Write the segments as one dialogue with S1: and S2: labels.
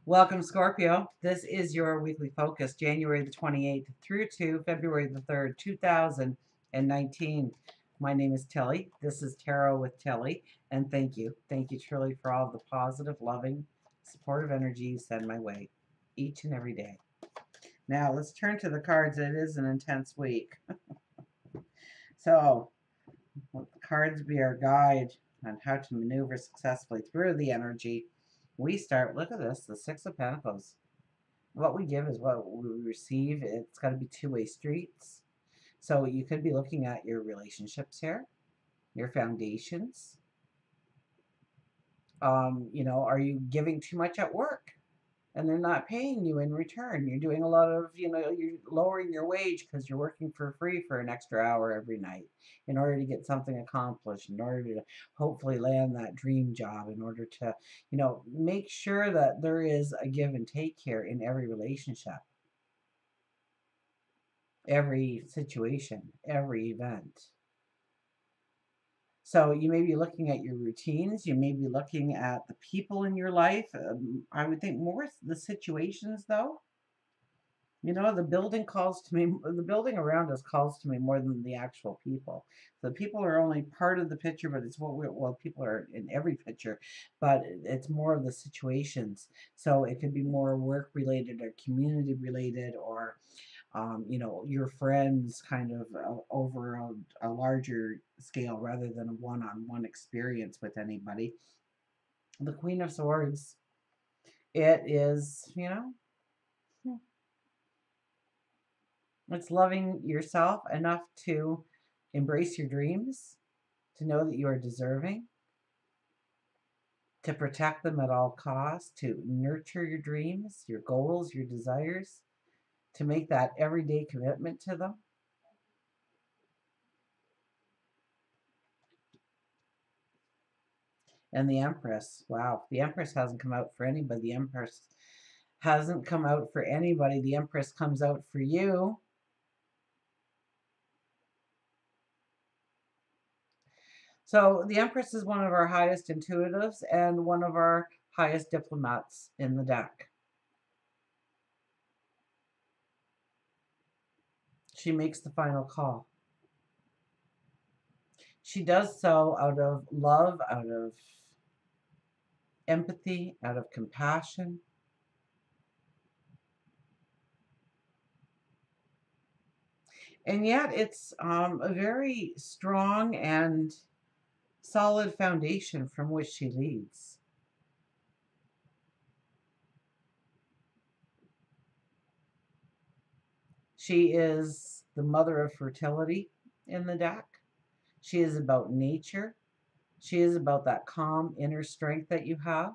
S1: Welcome, Scorpio. This is your weekly focus, January the 28th through to February the 3rd, 2019. My name is Tilly. This is Tarot with Tilly. And thank you. Thank you truly for all the positive, loving, supportive energy you send my way each and every day. Now, let's turn to the cards. It is an intense week. So, let the cards be our guide on how to maneuver successfully through the energy. We start, look at this, the Six of Pentacles. What we give is what we receive. It's got to be two-way streets. So you could be looking at your relationships here, your foundations. Are you giving too much at work and they're not paying you in return? You're doing a lot of, you're lowering your wage because you're working for free for an extra hour every night in order to get something accomplished, in order to hopefully land that dream job, in order to, make sure that there is a give and take here in every relationship, every situation, every event. So you may be looking at your routines. You may be looking at the people in your life. I would think more the situations, though. The building calls to me. The building around us calls to me more than the actual people. The people are only part of the picture, but it's people are in every picture, but it's more of the situations. So it could be more work related or community related, or your friends kind of over a larger scale rather than a one-on-one experience with anybody. The Queen of Swords, it is, it's loving yourself enough to embrace your dreams, to know that you are deserving, to protect them at all costs, to nurture your dreams, your goals, your desires, to make that everyday commitment to them. And the Empress, wow, the Empress hasn't come out for anybody. The Empress hasn't come out for anybody. The Empress comes out for you. So the Empress is one of our highest intuitives and one of our highest diplomats in the deck. She makes the final call. She does so out of love, out of empathy, out of compassion. And yet it's a very strong and solid foundation from which she leads. She is the mother of fertility in the deck. She is about nature. She is about that calm inner strength that you have.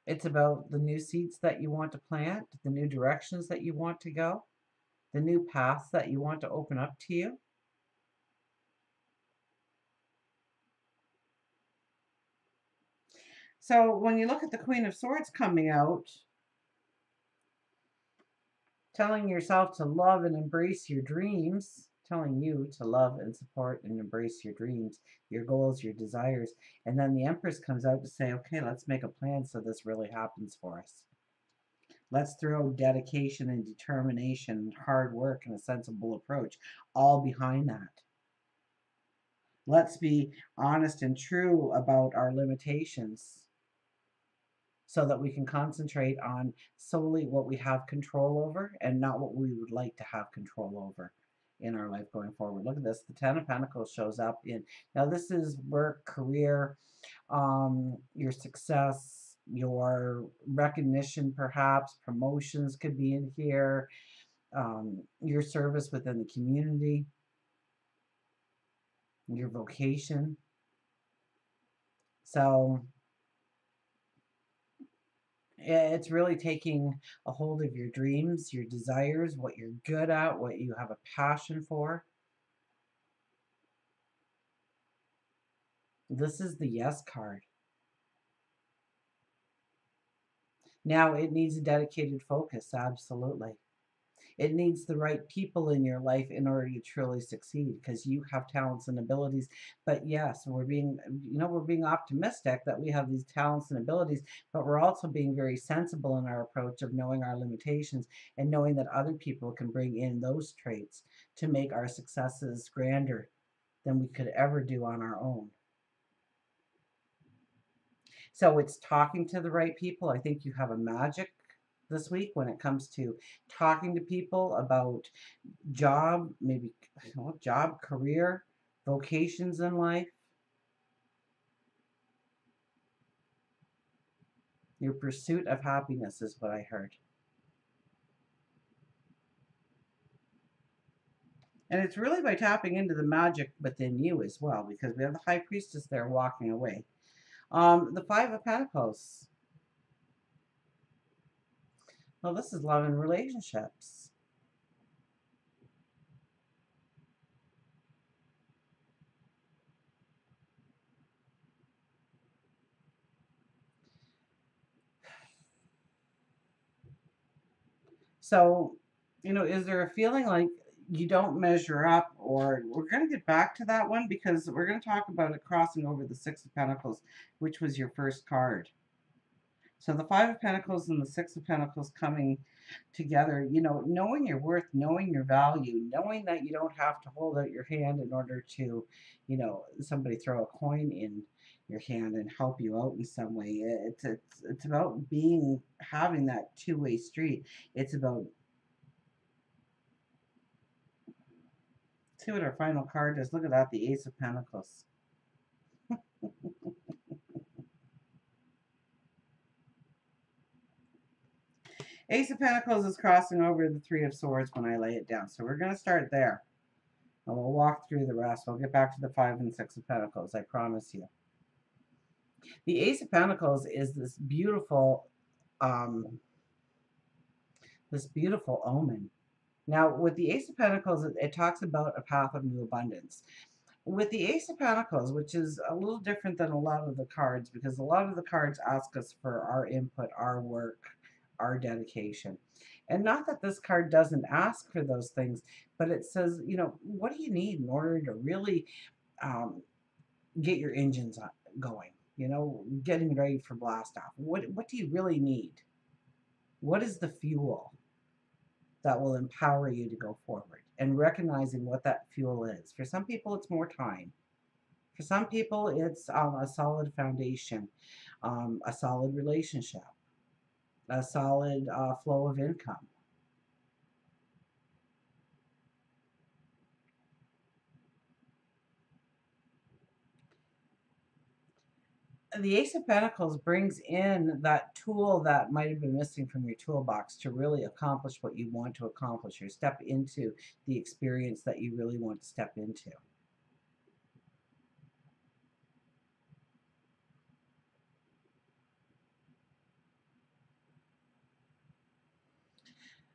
S1: It's about the new seeds that you want to plant, the new directions that you want to go, the new paths that you want to open up to you. So when you look at the Queen of Swords coming out, telling yourself to love and embrace your dreams, telling you to love and support and embrace your dreams, your goals, your desires. And then the Empress comes out to say, okay, let's make a plan so this really happens for us. Let's throw dedication and determination, hard work, and a sensible approach all behind that. Let's be honest and true about our limitations so that we can concentrate on solely what we have control over and not what we would like to have control over in our life going forward. Look at this. The Ten of Pentacles shows up in, now this is work, career, your success, your recognition, perhaps promotions could be in here, your service within the community, your vocation. So it's really taking a hold of your dreams, your desires, what you're good at, what you have a passion for. This is the Yes card. Now it needs a dedicated focus, absolutely. It needs the right people in your life in order to truly succeed because you have talents and abilities. But yes, we're being optimistic that we have these talents and abilities, but we're also being very sensible in our approach of knowing our limitations and knowing that other people can bring in those traits to make our successes grander than we could ever do on our own. So it's talking to the right people. I think you have a magic this week when it comes to talking to people about job, maybe job, career, vocations in life, your pursuit of happiness is what I heard. And it's really by tapping into the magic within you as well, because we have the high priestess there walking away. The Five of Pentacles. Well, this is love and relationships. So, is there a feeling like you don't measure up, or we're going to get back to that one because we're going to talk about it crossing over the Six of Pentacles, which was your first card. So the Five of Pentacles and the Six of Pentacles coming together, knowing your worth, knowing your value, knowing that you don't have to hold out your hand in order to, somebody throw a coin in your hand and help you out in some way. It's about having that two-way street. It's about, see what our final card is. Look at that, the Ace of Pentacles. Ace of Pentacles is crossing over the Three of Swords when I lay it down. So we're going to start there. And we'll walk through the rest. We'll get back to the Five and Six of Pentacles, I promise you. The Ace of Pentacles is um, this beautiful omen. Now, with the Ace of Pentacles, it talks about a path of new abundance. With the Ace of Pentacles, which is a little different than a lot of the cards, because a lot of the cards ask us for our input, our work, our dedication. And not that this card doesn't ask for those things, but it says, what do you need in order to really um, get your engines going? Getting ready for blast off. What do you really need? What is the fuel that will empower you to go forward? And recognizing what that fuel is. For some people, it's more time. For some people, it's a solid foundation, a solid relationship, a solid flow of income. The Ace of Pentacles brings in that tool that might have been missing from your toolbox to really accomplish what you want to accomplish or step into the experience that you really want to step into.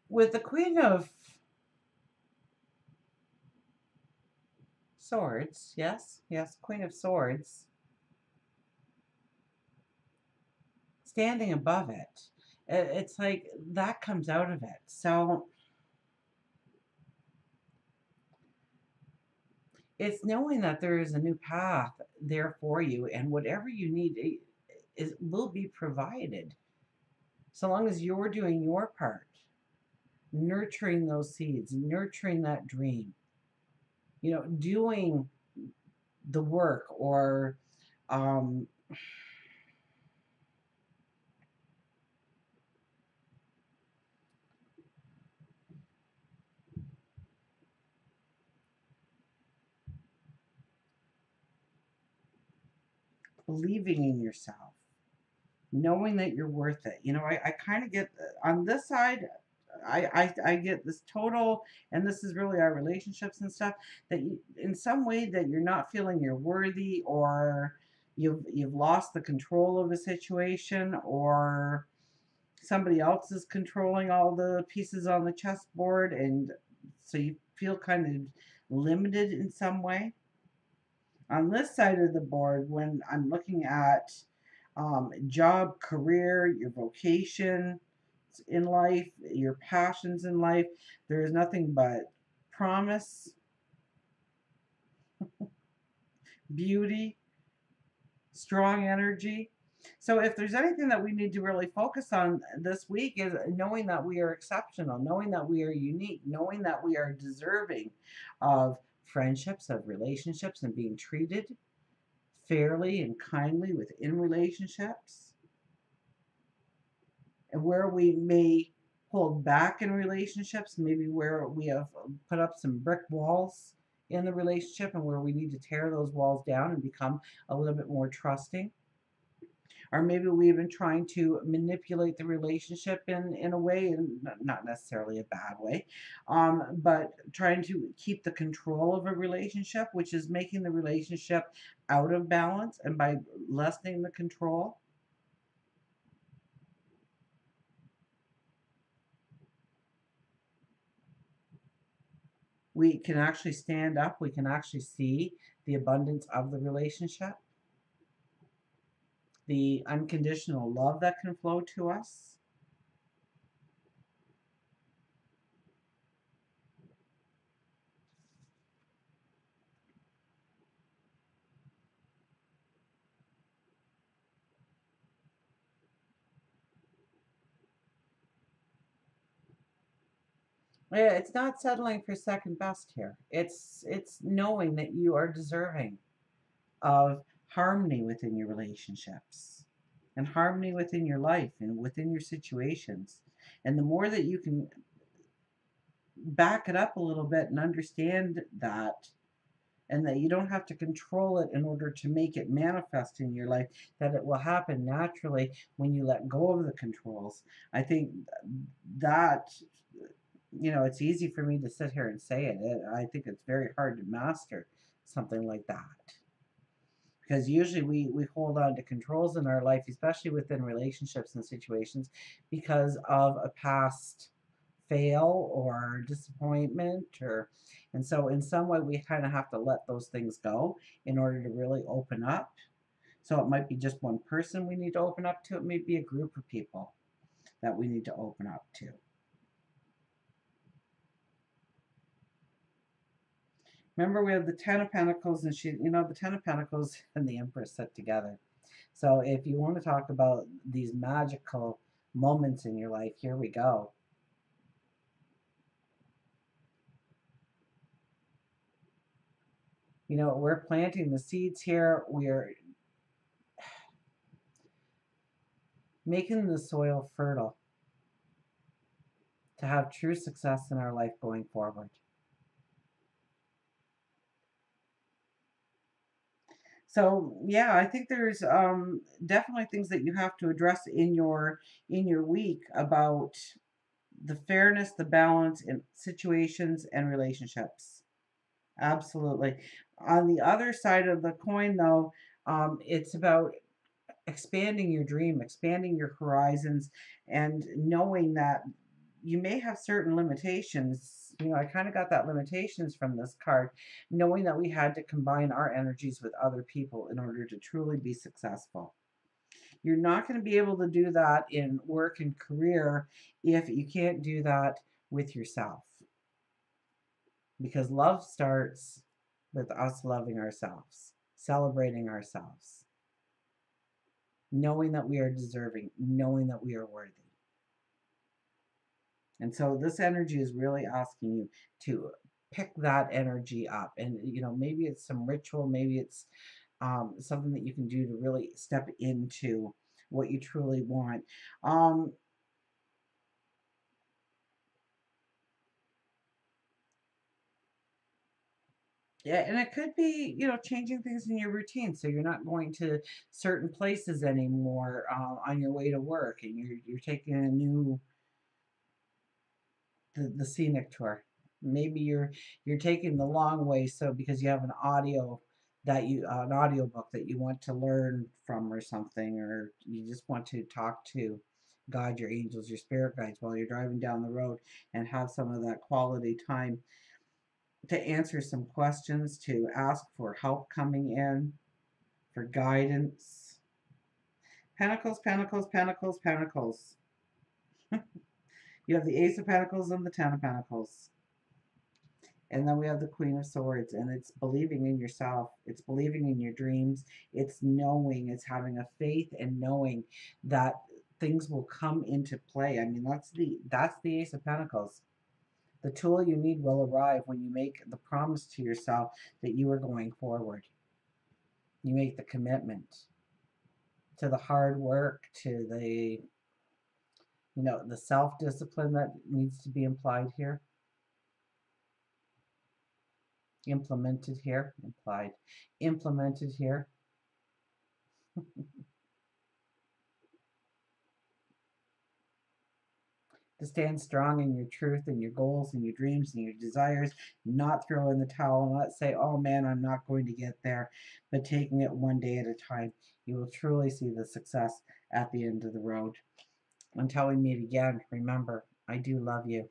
S1: With the Queen of Swords, yes, Queen of Swords, standing above it, it's like that comes out of it. So it's knowing that there is a new path there for you, and whatever you need will be provided, so long as you're doing your part, nurturing those seeds, nurturing that dream, doing the work, or um, believing in yourself, knowing that you're worth it. I kind of get on this side. I get this total, and this is really our relationships and stuff, that you, in some way, that you're not feeling you're worthy, or you've lost the control of a situation, or somebody else is controlling all the pieces on the chessboard, and so you feel kind of limited in some way. On this side of the board, when I'm looking at job, career, your vocation, interest in life, your passions in life. There is nothing but promise, beauty, strong energy. So if there's anything that we need to really focus on this week is knowing that we are exceptional, knowing that we are unique, knowing that we are deserving of friendships, of relationships, and being treated fairly and kindly within relationships. And where we may hold back in relationships, maybe where we have put up some brick walls in the relationship and where we need to tear those walls down and become a little bit more trusting. Or maybe we've been trying to manipulate the relationship in a way, and not necessarily a bad way, but trying to keep the control of a relationship, which is making the relationship out of balance. And by lessening the control, we can actually stand up, we can actually see the abundance of the relationship, the unconditional love that can flow to us. Yeah, it's not settling for second best here. It's knowing that you are deserving of harmony within your relationships and harmony within your life and within your situations. And the more that you can back it up a little bit and understand that, and that you don't have to control it in order to make it manifest in your life, that it will happen naturally when you let go of the controls. I think that, it's easy for me to sit here and say it. I think it's very hard to master something like that. Because usually we hold on to controls in our life, especially within relationships and situations, because of a past fail or disappointment, and so in some way we kind of have to let those things go in order to really open up. So it might be just one person we need to open up to, it may be a group of people that we need to open up to. Remember, we have the Ten of Pentacles, and the Ten of Pentacles and the Empress sit together. So if you want to talk about these magical moments in your life, here we go. We're planting the seeds here. We're making the soil fertile to have true success in our life going forward. So yeah, I think there's definitely things that you have to address in your week about the fairness, the balance in situations and relationships. Absolutely. On the other side of the coin, though, it's about expanding your dream, expanding your horizons, and knowing that you may have certain limitations. I kind of got that limitations from this card, knowing that we had to combine our energies with other people in order to truly be successful. You're not going to be able to do that in work and career if you can't do that with yourself. Because love starts with us loving ourselves, celebrating ourselves, knowing that we are deserving, knowing that we are worthy. And so this energy is really asking you to pick that energy up. And, maybe it's some ritual, maybe it's something that you can do to really step into what you truly want. Um, yeah, and it could be, changing things in your routine. So you're not going to certain places anymore on your way to work, and you're taking a new the scenic tour. Maybe you're taking the long way, so because you have an audio book that you want to learn from or something, or you just want to talk to God, your angels, your spirit guides while you're driving down the road and have some of that quality time to answer some questions, to ask for help coming in, for guidance. Pentacles, pentacles, pentacles, pentacles. You have the Ace of Pentacles and the Ten of Pentacles. And then we have the Queen of Swords, and it's believing in yourself. It's believing in your dreams. It's knowing, it's having a faith and knowing that things will come into play. I mean, that's the Ace of Pentacles. The tool you need will arrive when you make the promise to yourself that you are going forward. You make the commitment to the hard work, to the self-discipline that needs to be implied here. Implemented here, implied. Implemented here. To stand strong in your truth and your goals and your dreams and your desires, not throw in the towel, not say, oh man, I'm not going to get there, but taking it one day at a time. You will truly see the success at the end of the road. Until we meet again, remember, I do love you.